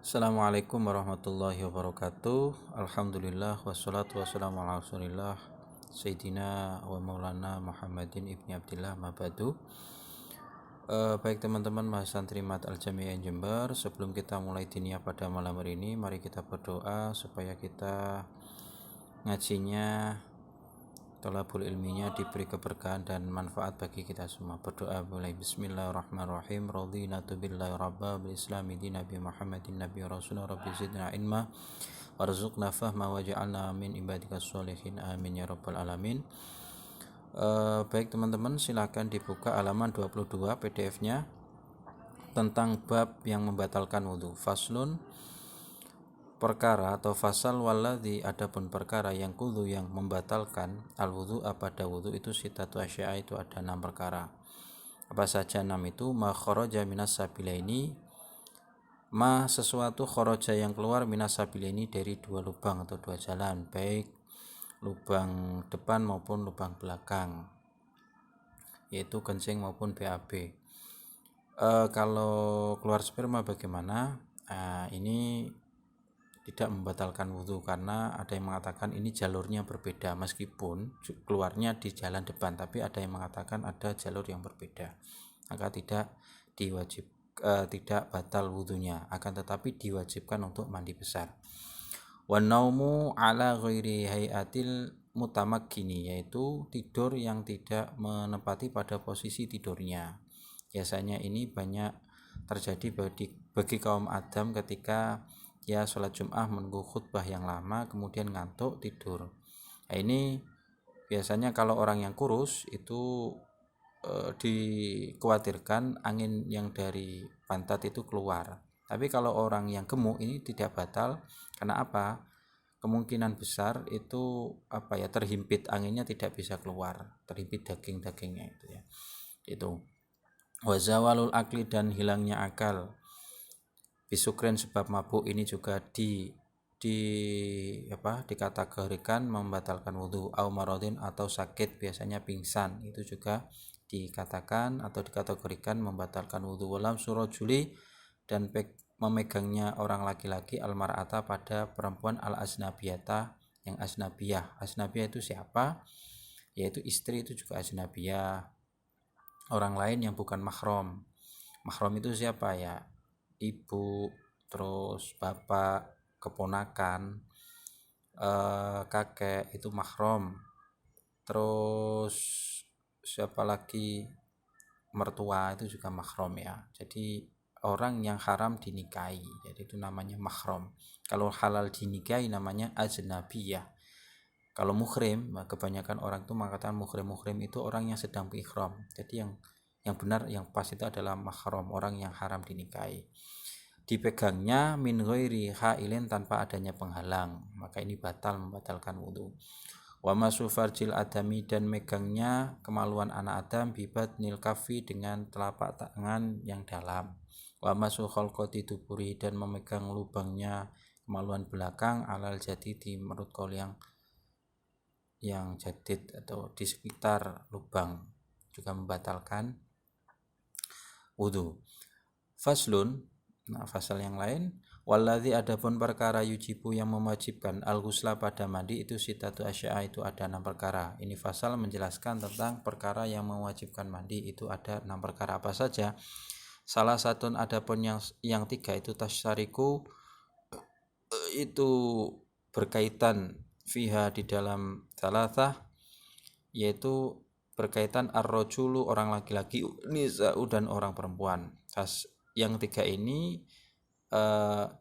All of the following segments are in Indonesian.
Assalamualaikum warahmatullahi wabarakatuh. Alhamdulillah wassalatu wassalamu ala Rasulillah Sayyidina wa Maulana Muhammadin ibni Abdillah mabadu. Baik teman-teman mahasiswa Trimat Al-Jami'ah Jember, sebelum kita mulai diniyah pada malam hari ini, mari kita berdoa supaya kita ngajinya, thalabul ilminya diberi keberkahan dan manfaat bagi kita semua. Berdoa mulai bismillahirrahmanirrahim. Radina billahi rabba bil islami dina bi Muhammadin nabi rasulullah rabbi zidna ilma warzuqna fahma waj'alna min ibadikas sholihin amin ya rabbal alamin. Baik teman-teman, silakan dibuka halaman 22 PDF-nya tentang bab yang membatalkan wudu. Faslun, perkara atau fasal waladhi, adapun perkara yang kudu yang membatalkan al wudu pada wudu itu sitatu asya'a, itu ada 6 perkara. Apa saja 6 itu? Ma kharaja minas sabilaini, ma sesuatu kharaja yang keluar minas sabilaini dari 2 lubang atau 2 jalan, baik lubang depan maupun lubang belakang, yaitu kencing maupun BAB. Kalau keluar sperma bagaimana? Ini tidak membatalkan wudhu karena ada yang mengatakan ini jalurnya berbeda, meskipun keluarnya di jalan depan, tapi ada yang mengatakan ada jalur yang berbeda, maka tidak batal wudhunya, akan tetapi diwajibkan untuk mandi besar. Wa naumu ala ghairi hayatil mutamakkini, yaitu tidur yang tidak menempati pada posisi tidurnya. Biasanya ini banyak terjadi bagi kaum Adam ketika ya sholat Jum'ah menunggu khutbah yang lama kemudian ngantuk tidur. Nah, ini biasanya kalau orang yang kurus itu dikhawatirkan angin yang dari pantat itu keluar. Tapi kalau orang yang gemuk ini tidak batal. Karena apa? Kemungkinan besar itu terhimpit anginnya, tidak bisa keluar, terhimpit daging-dagingnya itu ya. Itu wazawalul akli, dan hilangnya akal, bisukren sebab mabuk, ini juga dikategorikan membatalkan wudu. Au maradin, atau sakit, biasanya pingsan, itu juga dikatakan atau dikategorikan membatalkan wudu. Walam surajuli, dan memegangnya orang laki-laki almar'ata pada perempuan al asnabiyata, yang asnabiyah. Asnabiyah itu siapa? Yaitu istri, itu juga asnabiyah, orang lain yang bukan mahram. Mahram itu siapa ya? Ibu, terus bapak, keponakan, kakek, itu mahram. Terus siapa lagi? Mertua, itu juga mahram ya. Jadi orang yang haram dinikahi, jadi itu namanya mahram. Kalau halal dinikahi namanya ajnabiyah. Kalau muhrim, kebanyakan orang itu mengatakan muhrim itu orang yang sedang berikhram. Jadi yang benar, yang pas itu adalah mahram, orang yang haram dinikahi. Dipegangnya min ghairi hailin, tanpa adanya penghalang, maka ini membatalkan wudu. Wa masu farjil adami, dan megangnya kemaluan anak Adam, bibat nil kafi, dengan telapak tangan yang dalam. Wa masu khalqati duburi, dan memegang lubangnya kemaluan belakang, alal jadi, di menurut kaul yang jadid atau di sekitar lubang, juga membatalkan wudu. Faslun, fasal yang lain, waladhi, adapun perkara yujibu yang mewajibkan al-ghusla pada mandi, itu sitatu asya'a, itu ada 6 perkara. Ini fasal menjelaskan tentang perkara yang mewajibkan mandi, itu ada 6 perkara. Apa saja? Salah satu, adapun yang 3 itu tasyariku, itu berkaitan fiha, di dalam salasah, yaitu berkaitan ar-rajulu, orang laki-laki, nisa'u, dan orang perempuan. Yang 3 ini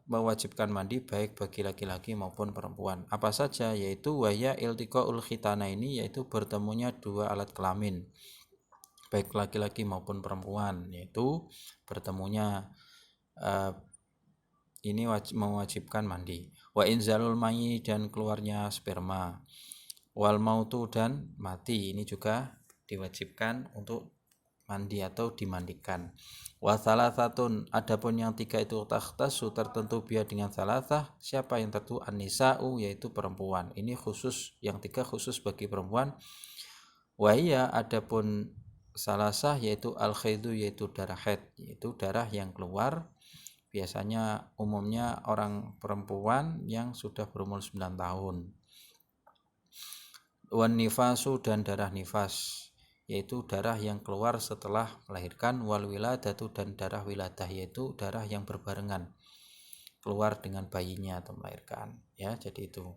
mewajibkan mandi baik bagi laki-laki maupun perempuan. Apa saja? Yaitu waya iltiqaul khitana, ini yaitu bertemunya 2 alat kelamin baik laki-laki maupun perempuan, yaitu bertemunya ini mewajibkan mandi. Wa inzalul mayi, dan keluarnya sperma. Wal mautu, dan mati, ini juga diwajibkan untuk mandi atau dimandikan. Wa salasatun, adapun yang 3 itu takhtasu, tertentu biar dengan salasah. Siapa yang tertentu? An-nisa'u, yaitu perempuan. Ini khusus, yang 3 khusus bagi perempuan. Wa iya, adapun salasah, yaitu al-khaidu, yaitu darah haid, yaitu darah yang keluar biasanya umumnya orang perempuan yang sudah berumur 9 tahun. Wan nifasu dan darah nifas, yaitu darah yang keluar setelah melahirkan. Wal wiladatu dan darah wiladah, yaitu darah yang berbarengan keluar dengan bayinya atau melahirkan. Ya, jadi itu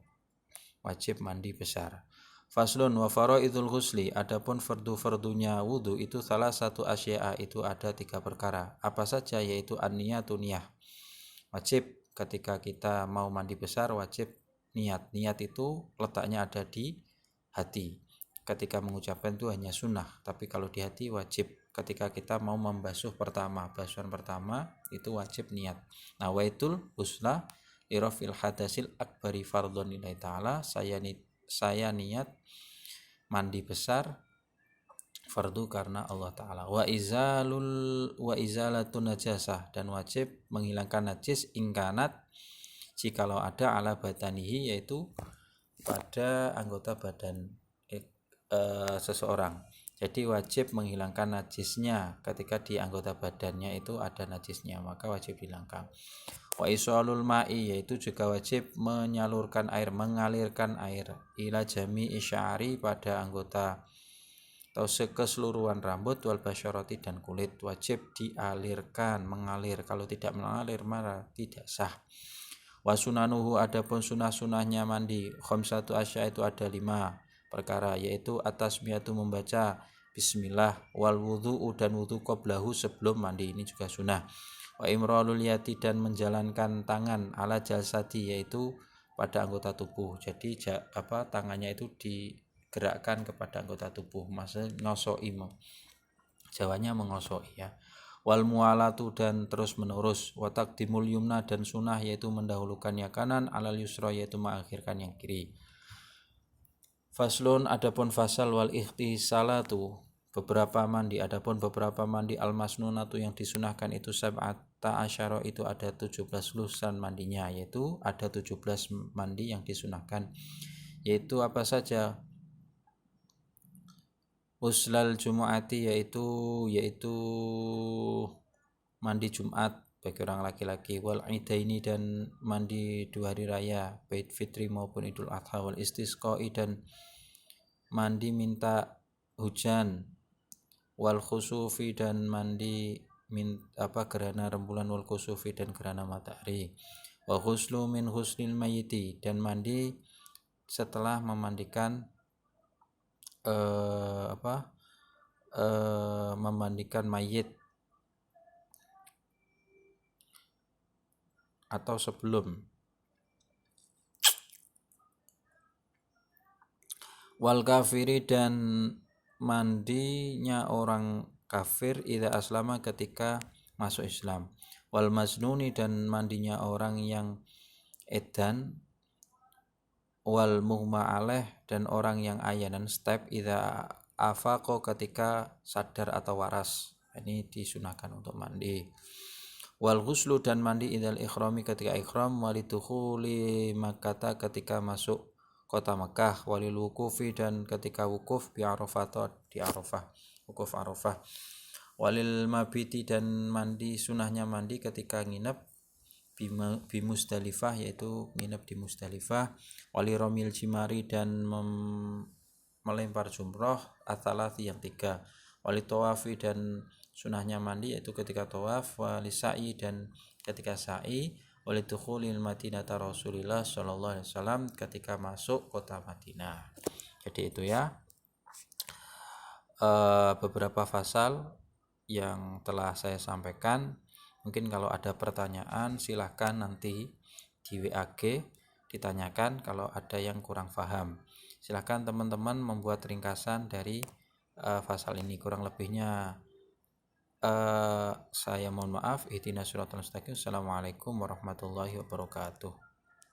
wajib mandi besar. Faslun wa faraidul ghusli, adapun fardu-fardunya wudu itu salah satu asya'a, itu ada 3 perkara. Apa saja? Yaitu an-niyatu, niyah. Wajib ketika kita mau mandi besar wajib niat. Niat itu letaknya ada di hati. Ketika mengucapkan itu hanya sunnah, tapi kalau di hati wajib. Ketika kita mau membasuh basuhan pertama itu wajib niat. Nawaitul husla lirafil hadasil akbari fardhon lillahi ta'ala, saya niat mandi besar fardu karena Allah Ta'ala. Wa izalatun najasah, dan wajib menghilangkan najis ingkanat, jikalau ada, ala badanihi, yaitu pada anggota badan seseorang. Jadi wajib menghilangkan najisnya ketika di anggota badannya itu ada najisnya, maka wajib dihilangkan. Wa isalul ma'i, yaitu juga wajib menyalurkan air, mengalirkan air, ila jami'i sya'ri, pada anggota atau keseluruhan rambut, wal basyarati dan kulit, wajib dialirkan, mengalir. Kalau tidak mengalir maka tidak sah. Wa sunanuhu, adapun sunah-sunahnya mandi, khamsatu asya, itu ada 5 perkara, yaitu atasmiyatu, membaca bismillah, wal wudu'u, dan wudu qablahu, sebelum mandi, ini juga sunnah. Wa imralul yati, dan menjalankan tangan, ala jalsati, yaitu pada anggota tubuh. Jadi tangannya itu digerakkan kepada anggota tubuh, maksudnya ngosoi, Jawanya mengosoi ya. Wal mualatu, dan terus menerus. Wa taqdimul yumna, dan sunnah yaitu mendahulukan yang kanan, alal yusra, yaitu mengakhirkan yang kiri. Faslun, adapun fasal, wal ikhtisalatu, adapun beberapa mandi, al masnunatu, yang disunahkan, itu sab'ata asyara, itu ada 17 lulusan mandinya, yaitu ada 17 mandi yang disunahkan, yaitu apa saja? Uslal jumu'ati, yaitu mandi Jumat bagi orang laki-laki, wal idaini, dan mandi 2 hari raya, baik fitri maupun idul adha, wal istisqai, dan mandi minta hujan, wal khusufi, dan mandi gerhana rembulan, wal khusufi, dan gerhana matahari, wa ghuslu min husnil mayyiti, dan mandi setelah memandikan memandikan mayit atau sebelum. Wal kafiri, dan mandinya orang kafir, idza aslama, ketika masuk Islam. Wal masnuni, dan mandinya orang yang edan. Wal mughma alaih, dan orang yang ayanan step, idza afaqo, ketika sadar atau waras, ini disunahkan untuk mandi. Wal ghuslu, dan mandi idal ikhrami, ketika ikhram, walidukhuli Makkah, ketika masuk kota Makkah, walil wukufi, dan ketika wukuf, bi Arafah, di Arafah, wukuf Arafah, walil mabiti, dan mandi sunahnya mandi ketika nginep bi Musdalifah, yaitu nginep di Musdalifah, wali romil jimari, dan melempar jumroh, atsalati, yang 3, wali tawafi, dan sunahnya mandi yaitu ketika tawaf, wali sa'i, dan ketika sa'i, wali dukhulil madinata Rasulillah sallallahu alaihi wasallam, ketika masuk kota Madinah. Jadi itu ya beberapa fasal yang telah saya sampaikan. Mungkin kalau ada pertanyaan silahkan nanti di WAG ditanyakan kalau ada yang kurang paham. Silahkan teman-teman membuat ringkasan dari pasal ini. Kurang lebihnya saya mohon maaf. Ihdinas siratal mustaqim. Assalamualaikum warahmatullahi wabarakatuh.